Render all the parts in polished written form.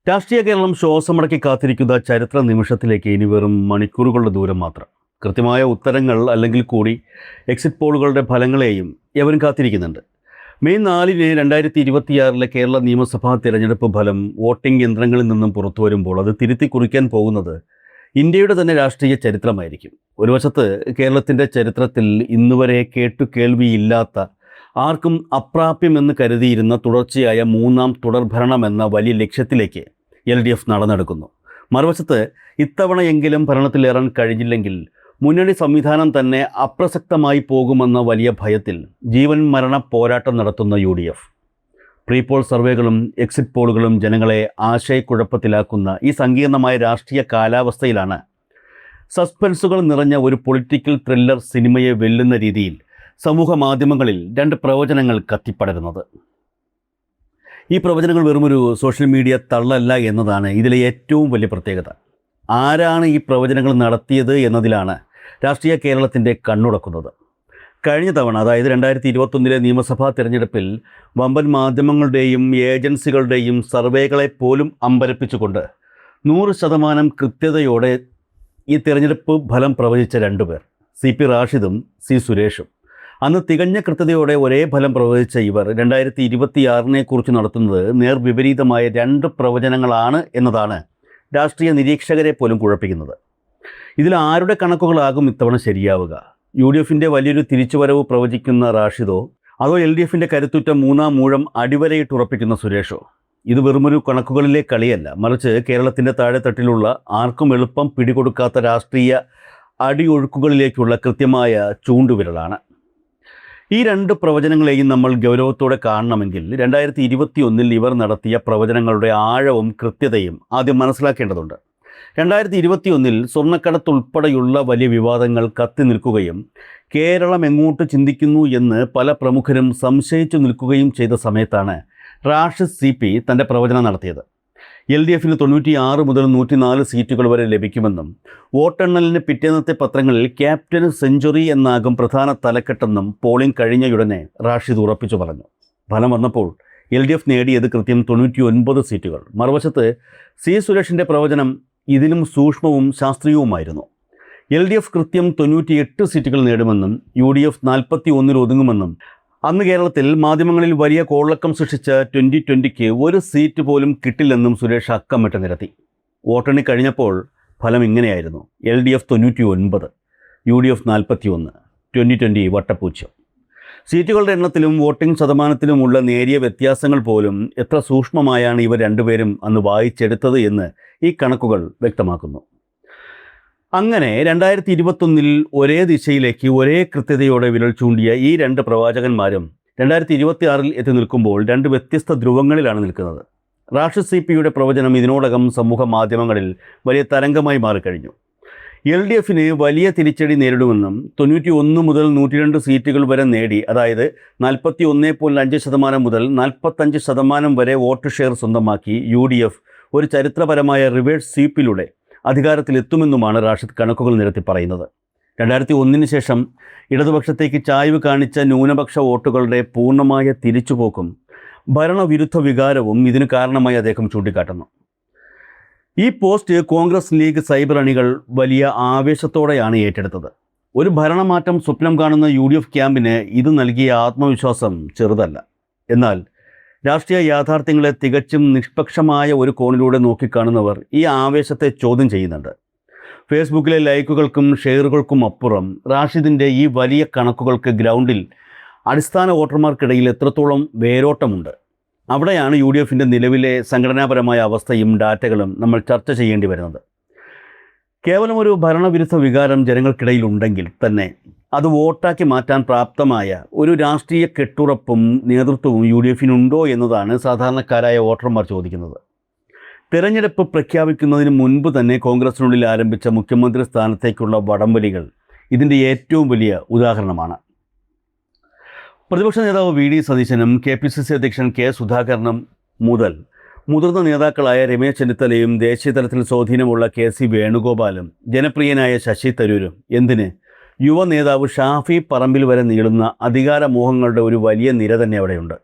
രാഷ്ട്രീയ കേരളം ശ്വാസമടക്കി കാത്തിരിക്കുന്ന ചരിത്ര നിമിഷത്തിലേക്ക് ഇനി വെറും മണിക്കൂറുകളുടെ ദൂരം മാത്രം. കൃത്യമായ ഉത്തരങ്ങൾ അല്ലെങ്കിൽ കൂടി എക്സിറ്റ് പോളുകളുടെ ഫലങ്ങളെയും എവരും കാത്തിരിക്കുന്നുണ്ട്. മെയ് 4-ന് 2026 കേരള നിയമസഭാ തിരഞ്ഞെടുപ്പ് ഫലം വോട്ടിംഗ് യന്ത്രങ്ങളിൽ നിന്നും പുറത്തു വരുമ്പോൾ അത് തിരുത്തി കുറിക്കാൻ പോകുന്നത് ഇന്ത്യയുടെ തന്നെ രാഷ്ട്രീയ ചരിത്രമായിരിക്കും. ഒരു വശത്ത് കേരളത്തിൻ്റെ ചരിത്രത്തിൽ ഇന്നുവരെ കേൾവിയില്ലാത്ത, ആർക്കും അപ്രാപ്യമെന്ന് കരുതിയിരുന്ന തുടർച്ചയായ മൂന്നാം തുടർഭരണമെന്ന വലിയ ലക്ഷ്യത്തിലേക്ക് LDF നടന്നെടുക്കുന്നു. മറുവശത്ത് ഇത്തവണയെങ്കിലും ഭരണത്തിലേറാൻ കഴിഞ്ഞില്ലെങ്കിൽ മുന്നണി സംവിധാനം തന്നെ അപ്രസക്തമായി പോകുമെന്ന വലിയ ഭയത്തിൽ ജീവൻ മരണ പോരാട്ടം നടത്തുന്ന UDF. പ്രീപോൾ സർവേകളും എക്സിറ്റ് പോളുകളും ജനങ്ങളെ ആശയക്കുഴപ്പത്തിലാക്കുന്ന ഈ സങ്കീർണമായ രാഷ്ട്രീയ കാലാവസ്ഥയിലാണ് സസ്പെൻസുകൾ നിറഞ്ഞ ഒരു പൊളിറ്റിക്കൽ ത്രില്ലർ സിനിമയെ വെല്ലുന്ന രീതിയിൽ സമൂഹ മാധ്യമങ്ങളിൽ 2 പ്രവചനങ്ങൾ കത്തിപ്പടരുന്നത്. ഈ പ്രവചനങ്ങൾ വെറുമൊരു സോഷ്യൽ മീഡിയ തള്ളല്ല എന്നതാണ് ഇതിലെ ഏറ്റവും വലിയ പ്രത്യേകത. ആരാണ് ഈ പ്രവചനങ്ങൾ നടത്തിയത് എന്നതിലാണ് രാഷ്ട്രീയ കേരളത്തിൻ്റെ കണ്ണുടക്കുന്നത്. കഴിഞ്ഞ തവണ, അതായത് 2021 നിയമസഭാ തിരഞ്ഞെടുപ്പിൽ വമ്പൻ മാധ്യമങ്ങളുടെയും ഏജൻസികളുടെയും സർവേകളെ പോലും അമ്പരപ്പിച്ചുകൊണ്ട് 100% കൃത്യതയോടെ ഈ തിരഞ്ഞെടുപ്പ് ഫലം പ്രവചിച്ച 2 പേർ, CP റാഷിദും C സുരേഷും. അന്ന് തികഞ്ഞ കൃത്യതയോടെ ഒരേ ഫലം പ്രവചിച്ച ഇവർ 2026 കുറിച്ച് നടത്തുന്നത് നേർവിപരീതമായ 2 പ്രവചനങ്ങളാണ് എന്നതാണ് രാഷ്ട്രീയ നിരീക്ഷകരെ പോലും കുഴപ്പിക്കുന്നത്. ഇതിൽ ആരുടെ കണക്കുകളാകും ഇത്തവണ ശരിയാവുക? UDFൻ്റെ വലിയൊരു തിരിച്ചുവരവ് പ്രവചിക്കുന്ന റാഷിദോ, അതോ LDFൻ്റെ കരുത്തുറ്റ മൂന്നാം മൂഴം അടിവരയിട്ടുറപ്പിക്കുന്ന സുരേഷോ? ഇത് വെറുമൊരു കണക്കുകളിലെ കളിയല്ല, മറിച്ച് കേരളത്തിൻ്റെ താഴെത്തട്ടിലുള്ള ആർക്കും എളുപ്പം പിടികൊടുക്കാത്ത രാഷ്ട്രീയ അടിയൊഴുക്കുകളിലേക്കുള്ള കൃത്യമായ ചൂണ്ടുവിരലാണ്. ഈ 2 പ്രവചനങ്ങളെയും നമ്മൾ ഗൗരവത്തോടെ കാണണമെങ്കിൽ 2021 ഇവർ നടത്തിയ പ്രവചനങ്ങളുടെ ആഴവും കൃത്യതയും ആദ്യം മനസ്സിലാക്കേണ്ടതുണ്ട്. 2021 സ്വർണ്ണക്കടത്തുൾപ്പെടെയുള്ള വലിയ വിവാദങ്ങൾ കത്തി നിൽക്കുകയും കേരളം എങ്ങോട്ട് ചിന്തിക്കുന്നു എന്ന് പല പ്രമുഖരും സംശയിച്ചു നിൽക്കുകയും ചെയ്ത സമയത്താണ് റാഷിദ് CP തൻ്റെ പ്രവചനം നടത്തിയത്. LDFന് 96 മുതൽ 104 സീറ്റുകൾ വരെ ലഭിക്കുമെന്നും വോട്ടെണ്ണലിന് പിറ്റേന്നത്തെ പത്രങ്ങളിൽ ക്യാപ്റ്റന് സെഞ്ചുറി എന്നാകും പ്രധാന തലക്കെട്ടെന്നും പോളിംഗ് കഴിഞ്ഞയുടനെ റാഷിദ് ഉറപ്പിച്ചു പറഞ്ഞു. ഫലം വന്നപ്പോൾ LDF നേടിയത് കൃത്യം 99 സീറ്റുകൾ. മറുവശത്ത് C സുരേഷിൻ്റെ പ്രവചനം ഇതിലും സൂക്ഷ്മവും ശാസ്ത്രീയവുമായിരുന്നു. LDF കൃത്യം 98 സീറ്റുകൾ നേടുമെന്നും UDF 41 ഒതുങ്ങുമെന്നും അന്ന് കേരളത്തിൽ മാധ്യമങ്ങളിൽ വലിയ കോളക്കം സൃഷ്ടിച്ച 2020 ഒരു സീറ്റ് പോലും കിട്ടില്ലെന്നും സുരേഷ് അക്കമിട്ട് നിരത്തി. വോട്ടെണ്ണി കഴിഞ്ഞപ്പോൾ ഫലം ഇങ്ങനെയായിരുന്നു: LDF 99, UDF 41, 2020 വട്ടപ്പൂജ്യം. സീറ്റുകളുടെ എണ്ണത്തിലും വോട്ടിംഗ് ശതമാനത്തിലുമുള്ള നേരിയ വ്യത്യാസങ്ങൾ പോലും എത്ര സൂക്ഷ്മമായാണ് ഇവർ 2 പേരും അന്ന് വായിച്ചെടുത്തത് എന്ന് ഈ കണക്കുകൾ വ്യക്തമാക്കുന്നു. അങ്ങനെ 2021 ഒരേ ദിശയിലേക്ക് ഒരേ കൃത്യതയോടെ വിരൽ ചൂണ്ടിയ ഈ 2 പ്രവാചകന്മാരും 2026 എത്തി നിൽക്കുമ്പോൾ 2 വ്യത്യസ്ത ധ്രുവങ്ങളിലാണ് നിൽക്കുന്നത്. റാഷിദ് CPയുടെ പ്രവചനം ഇതിനോടകം സമൂഹ മാധ്യമങ്ങളിൽ വലിയ തരംഗമായി മാറിക്കഴിഞ്ഞു. LDFന് വലിയ തിരിച്ചടി നേരിടുമെന്നും 91 മുതൽ 102 സീറ്റുകൾ വരെ നേടി, അതായത് 41.5% മുതൽ 45% വരെ വോട്ട് ഷെയർ സ്വന്തമാക്കി UDF ഒരു ചരിത്രപരമായ റിവേഴ്സ് സ്വീപ്പിലൂടെ അധികാരത്തിലെത്തുമെന്നുമാണ് റാഷിദ് കണക്കുകൾ നിരത്തി പറയുന്നത്. 2001 ശേഷം ഇടതുപക്ഷത്തേക്ക് ചായ്വ് കാണിച്ച ന്യൂനപക്ഷ വോട്ടുകളുടെ പൂർണ്ണമായ തിരിച്ചുപോക്കും ഭരണവിരുദ്ധ വികാരവും ഇതിന് കാരണമായി അദ്ദേഹം ചൂണ്ടിക്കാട്ടുന്നു. ഈ പോസ്റ്റ് കോൺഗ്രസ് ലീഗ് സൈബർ അണികൾ വലിയ ആവേശത്തോടെയാണ് ഏറ്റെടുത്തത്. ഒരു ഭരണമാറ്റം സ്വപ്നം കാണുന്ന UDF ക്യാമ്പിന് ഇത് നൽകിയ ആത്മവിശ്വാസം ചെറുതല്ല. എന്നാൽ രാഷ്ട്രീയ യാഥാർത്ഥ്യങ്ങളെ തികച്ചും നിഷ്പക്ഷമായ ഒരു കോണിലൂടെ നോക്കിക്കാണുന്നവർ ഈ ആവേശത്തെ ചോദ്യം ചെയ്യുന്നുണ്ട്. ഫേസ്ബുക്കിലെ ലൈക്കുകൾക്കും ഷെയറുകൾക്കും അപ്പുറം റാഷിദിൻ്റെ ഈ വലിയ കണക്കുകൾക്ക് ഗ്രൗണ്ടിൽ അടിസ്ഥാന വോട്ടർമാർക്കിടയിൽ എത്രത്തോളം വേരോട്ടമുണ്ട്? അവിടെയാണ് UDFൻ്റെ നിലവിലെ സംഘടനാപരമായ അവസ്ഥയും ഡാറ്റകളും നമ്മൾ ചർച്ച ചെയ്യേണ്ടി വരുന്നത്. കേവലം ഒരു ഭരണവിരുദ്ധ വികാരം ജനങ്ങൾക്കിടയിൽ ഉണ്ടെങ്കിൽ തന്നെ അത് വോട്ടാക്കി മാറ്റാൻ പ്രാപ്തമായ ഒരു രാഷ്ട്രീയ കെട്ടുറപ്പും നേതൃത്വവും UDFനുണ്ടോ എന്നതാണ് സാധാരണക്കാരായ വോട്ടർമാർ ചോദിക്കുന്നത്. തിരഞ്ഞെടുപ്പ് പ്രഖ്യാപിക്കുന്നതിന് മുൻപ് തന്നെ കോൺഗ്രസിനുള്ളിൽ ആരംഭിച്ച മുഖ്യമന്ത്രി സ്ഥാനത്തേക്കുള്ള വടംവലികൾ ഇതിൻ്റെ ഏറ്റവും വലിയ ഉദാഹരണമാണ്. പ്രതിപക്ഷ നേതാവ് VD സതീശനും KPCC അധ്യക്ഷൻ K സുധാകരനും മുതൽ മുതിർന്ന നേതാക്കളായ രമേശ് ചെന്നിത്തലയും ദേശീയതലത്തിൽ സ്വാധീനമുള്ള KC വേണുഗോപാലും ജനപ്രിയനായ ശശി തരൂരും, എന്തിന് യുവ നേതാവ് ഷാഫി പറമ്പിൽ വരെ നീളുന്ന അധികാരമോഹങ്ങളുടെ ഒരു വലിയ നിര തന്നെ അവിടെയുണ്ട്.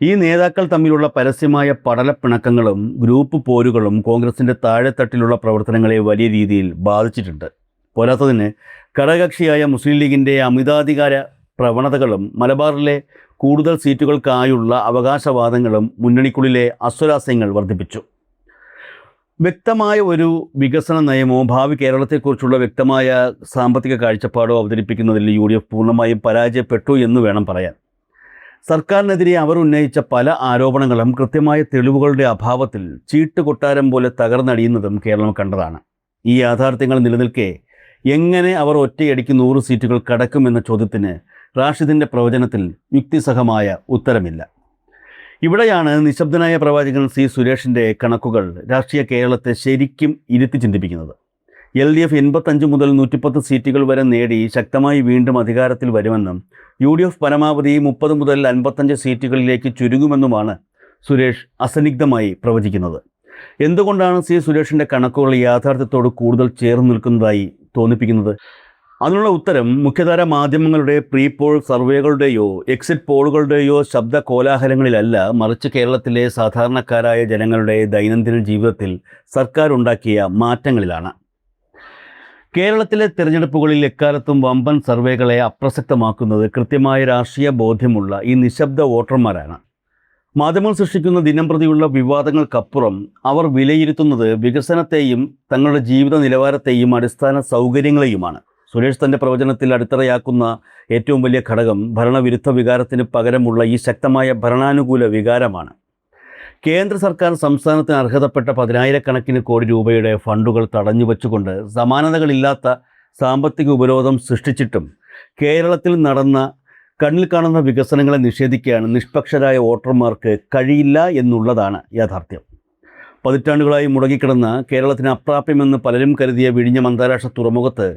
ഈ നേതാക്കൾ തമ്മിലുള്ള പരസ്യമായ പടലപ്പിണക്കങ്ങളും ഗ്രൂപ്പ് പോരുകളും കോൺഗ്രസിൻ്റെ താഴെത്തട്ടിലുള്ള പ്രവർത്തനങ്ങളെ വലിയ രീതിയിൽ ബാധിച്ചിട്ടുണ്ട്. പോരാത്തതിന് ഘടകകക്ഷിയായ മുസ്ലിം ലീഗിൻ്റെ അമിതാധികാര പ്രവണതകളും മലബാറിലെ കൂടുതൽ സീറ്റുകൾക്കായുള്ള അവകാശവാദങ്ങളും മുന്നണിക്കുള്ളിലെ അസ്വാരസ്യങ്ങൾ വർദ്ധിപ്പിച്ചു. വ്യക്തമായ ഒരു വികസന നയമോ ഭാവി കേരളത്തെക്കുറിച്ചുള്ള വ്യക്തമായ സാമ്പത്തിക കാഴ്ചപ്പാടോ അവതരിപ്പിക്കുന്നതിൽ UDF പൂർണ്ണമായും പരാജയപ്പെട്ടു എന്ന് വേണം പറയാൻ. സർക്കാരിനെതിരെ അവർ ഉന്നയിച്ച പല ആരോപണങ്ങളും കൃത്യമായ തെളിവുകളുടെ അഭാവത്തിൽ ചീട്ട് കൊട്ടാരം പോലെ തകർന്നടിയുന്നതും കേരളം കണ്ടതാണ്. ഈ യാഥാർത്ഥ്യങ്ങൾ നിലനിൽക്കെ എങ്ങനെ അവർ ഒറ്റയടിക്ക് 100 സീറ്റുകൾ കടക്കുമെന്ന ചോദ്യത്തിന് റാഷിദിൻ്റെ പ്രവചനത്തിൽ യുക്തിസഹമായ ഉത്തരമില്ല. ഇവിടെയാണ് നിശബ്ദനായ പ്രവാചകൻ C. സുരേഷിൻ്റെ കണക്കുകൾ രാഷ്ട്രീയ കേരളത്തെ ശരിക്കും ഇരുത്തി ചിന്തിപ്പിക്കുന്നത്. LDF 85 മുതൽ 110 സീറ്റുകൾ വരെ നേടി ശക്തമായി വീണ്ടും അധികാരത്തിൽ വരുമെന്നും UDF പരമാവധി 30 മുതൽ 55 സീറ്റുകളിലേക്ക് ചുരുങ്ങുമെന്നുമാണ് സുരേഷ് അസന്നിഗ്ധമായി പ്രവചിക്കുന്നത്. എന്തുകൊണ്ടാണ് C. സുരേഷിൻ്റെ കണക്കുകൾ യാഥാർത്ഥ്യത്തോട് കൂടുതൽ ചേർന്ന് നിൽക്കുന്നതായി തോന്നിപ്പിക്കുന്നത്? അതിനുള്ള ഉത്തരം മുഖ്യധാര മാധ്യമങ്ങളുടെ പ്രീ പോൾ സർവേകളുടെയോ എക്സിറ്റ് പോളുകളുടെയോ ശബ്ദ കോലാഹലങ്ങളിലല്ല, മറിച്ച് കേരളത്തിലെ സാധാരണക്കാരായ ജനങ്ങളുടെ ദൈനംദിന ജീവിതത്തിൽ സർക്കാർ ഉണ്ടാക്കിയ മാറ്റങ്ങളിലാണ്. കേരളത്തിലെ തിരഞ്ഞെടുപ്പുകളിൽ എക്കാലത്തും വമ്പൻ സർവേകളെ അപ്രസക്തമാക്കുന്നത് കൃത്യമായ രാഷ്ട്രീയ ബോധ്യമുള്ള ഈ നിശബ്ദ വോട്ടർമാരാണ്. മാധ്യമങ്ങൾ സൃഷ്ടിക്കുന്ന ദിനംപ്രതിയുള്ള വിവാദങ്ങൾക്കപ്പുറം അവർ വിലയിരുത്തുന്നത് വികസനത്തെയും തങ്ങളുടെ ജീവിത നിലവാരത്തെയും അടിസ്ഥാന സൗകര്യങ്ങളെയുമാണ്. സുരേഷ് തൻ്റെ പ്രവചനത്തിൽ അടിത്തറയാക്കുന്ന ഏറ്റവും വലിയ ഘടകം ഭരണവിരുദ്ധ വികാരത്തിന് പകരമുള്ള ഈ ശക്തമായ ഭരണാനുകൂല വികാരമാണ്. കേന്ദ്ര സർക്കാർ സംസ്ഥാനത്തിന് അർഹതപ്പെട്ട 10,000 കോടി രൂപയുടെ ഫണ്ടുകൾ തടഞ്ഞുവെച്ചുകൊണ്ട് സമാനതകളില്ലാത്ത സാമ്പത്തിക ഉപരോധം സൃഷ്ടിച്ചിട്ടും കേരളത്തിൽ നടന്ന കണ്ണിൽ കാണുന്ന വികസനങ്ങളെ നിഷേധിക്കാൻ നിഷ്പക്ഷരായ വോട്ടർമാർക്ക് കഴിയില്ല എന്നുള്ളതാണ് യാഥാർത്ഥ്യം. പതിറ്റാണ്ടുകളായി മുടങ്ങിക്കിടന്ന കേരളത്തിന് അപ്രാപ്യമെന്ന് പലരും കരുതിയ വിഴിഞ്ഞം അന്താരാഷ്ട്ര തുറമുഖത്ത്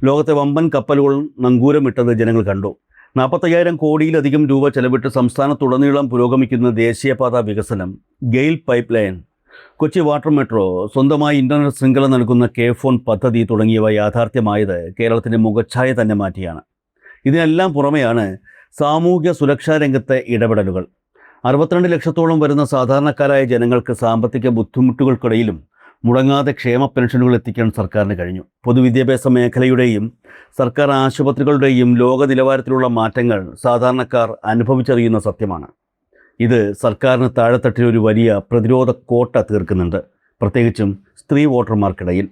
ലോകത്തെ വമ്പൻ കപ്പലുകൾ നങ്കൂരമിട്ടത് ജനങ്ങൾ കണ്ടു. 45,000 കോടിയിലധികം രൂപ ചെലവിട്ട് സംസ്ഥാനത്തുടനീളം പുരോഗമിക്കുന്ന ദേശീയപാത വികസനം, GAIL pipeline, Kochi water metro, സ്വന്തമായി ഇൻ്റർനെറ്റ് ശൃംഖല നൽകുന്ന K-ഫോൺ പദ്ധതി തുടങ്ങിയവ യാഥാർത്ഥ്യമായത് കേരളത്തിൻ്റെ മുഖച്ഛായ തന്നെ മാറ്റിയാണ്. ഇതിനെല്ലാം പുറമെയാണ് സാമൂഹ്യ സുരക്ഷാ രംഗത്തെ ഇടപെടലുകൾ. 62 ലക്ഷത്തോളം വരുന്ന സാധാരണക്കാരായ ജനങ്ങൾക്ക് സാമ്പത്തിക ബുദ്ധിമുട്ടുകൾക്കിടയിലും മുടങ്ങാതെ ക്ഷേമ പെൻഷനുകൾ എത്തിക്കാൻ സർക്കാരിന് കഴിഞ്ഞു. പൊതുവിദ്യാഭ്യാസ മേഖലയുടെയും സർക്കാർ ആശുപത്രികളുടെയും ലോക നിലവാരത്തിലുള്ള മാറ്റങ്ങൾ സാധാരണക്കാർ അനുഭവിച്ചറിയുന്ന സത്യമാണ്. ഇത് സർക്കാരിന് താഴെത്തട്ടിൽ ഒരു വലിയ പ്രതിരോധ കോട്ട തീർക്കുന്നുണ്ട്, പ്രത്യേകിച്ചും സ്ത്രീ വോട്ടർമാർക്കിടയിൽ.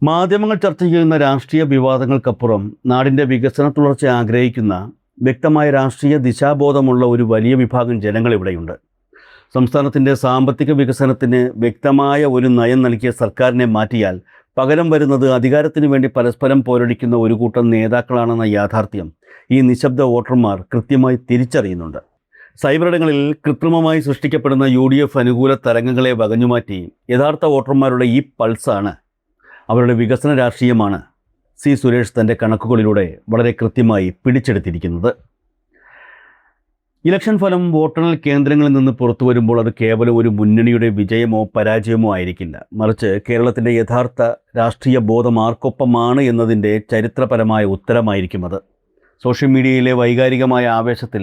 മാധ്യമങ്ങൾ ചർച്ച ചെയ്യുന്ന രാഷ്ട്രീയ വിവാദങ്ങൾക്കപ്പുറം നാടിൻ്റെ വികസന തുടർച്ച ആഗ്രഹിക്കുന്ന വ്യക്തമായ രാഷ്ട്രീയ ദിശാബോധമുള്ള ഒരു വലിയ വിഭാഗം ജനങ്ങളിവിടെയുണ്ട്. സംസ്ഥാനത്തിൻ്റെ സാമ്പത്തിക വികസനത്തിന് വ്യക്തമായ ഒരു നയം നൽകിയ സർക്കാരിനെ മാറ്റിയാൽ പകരം വരുന്നത് അധികാരത്തിന് വേണ്ടി പരസ്പരം പോരടിക്കുന്ന ഒരു കൂട്ടം നേതാക്കളാണെന്ന യാഥാർത്ഥ്യം ഈ നിശബ്ദ വോട്ടർമാർ കൃത്യമായി തിരിച്ചറിയുന്നുണ്ട്. സൈബറിടങ്ങളിൽ കൃത്രിമമായി സൃഷ്ടിക്കപ്പെടുന്ന UDF അനുകൂല തരംഗങ്ങളെ വകഞ്ഞുമാറ്റി യഥാർത്ഥ വോട്ടർമാരുടെ ഈ പൾസാണ്, അവരുടെ വികസന രാഷ്ട്രീയമാണ് C. സുരേഷ് തൻ്റെ കണക്കുകളിലൂടെ വളരെ കൃത്യമായി പിടിച്ചെടുത്തിരിക്കുന്നത്. ഇലക്ഷൻ ഫലം വോട്ടെണ്ണൽ കേന്ദ്രങ്ങളിൽ നിന്ന് പുറത്തു വരുമ്പോൾ അത് കേവലം ഒരു മുന്നണിയുടെ വിജയമോ പരാജയമോ ആയിരിക്കില്ല, മറിച്ച് കേരളത്തിൻ്റെ യഥാർത്ഥ രാഷ്ട്രീയ ബോധം ആർക്കൊപ്പമാണ് എന്നതിൻ്റെ ചരിത്രപരമായ ഉത്തരമായിരിക്കും അത്. സോഷ്യൽ മീഡിയയിലെ വൈകാരികമായ ആവേശത്തിൽ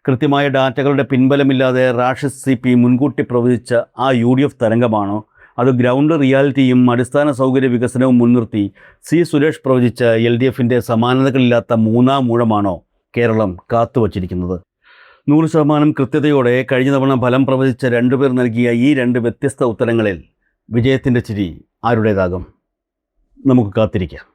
കൃത്യമായ ഡാറ്റകളുടെ പിൻബലമില്ലാതെ റാഷിദ് CP മുൻകൂട്ടി പ്രവചിച്ച ആ UDF തരംഗമാണോ, അത് ഗ്രൗണ്ട് റിയാലിറ്റിയും അടിസ്ഥാന സൗകര്യ വികസനവും മുൻനിർത്തി C. സുരേഷ് പ്രവചിച്ച LDFൻ്റെ സമാനതകളില്ലാത്ത മൂന്നാം ഊഴമാണോ കേരളം കാത്തുവച്ചിരിക്കുന്നത്? 100% കൃത്യതയോടെ കഴിഞ്ഞ തവണ ഫലം പ്രവചിച്ച 2 പേർ നൽകിയ ഈ 2 വ്യത്യസ്ത ഉത്തരങ്ങളിൽ വിജയത്തിൻ്റെ ചിരി ആരുടേതാകും? നമുക്ക് കാത്തിരിക്കാം.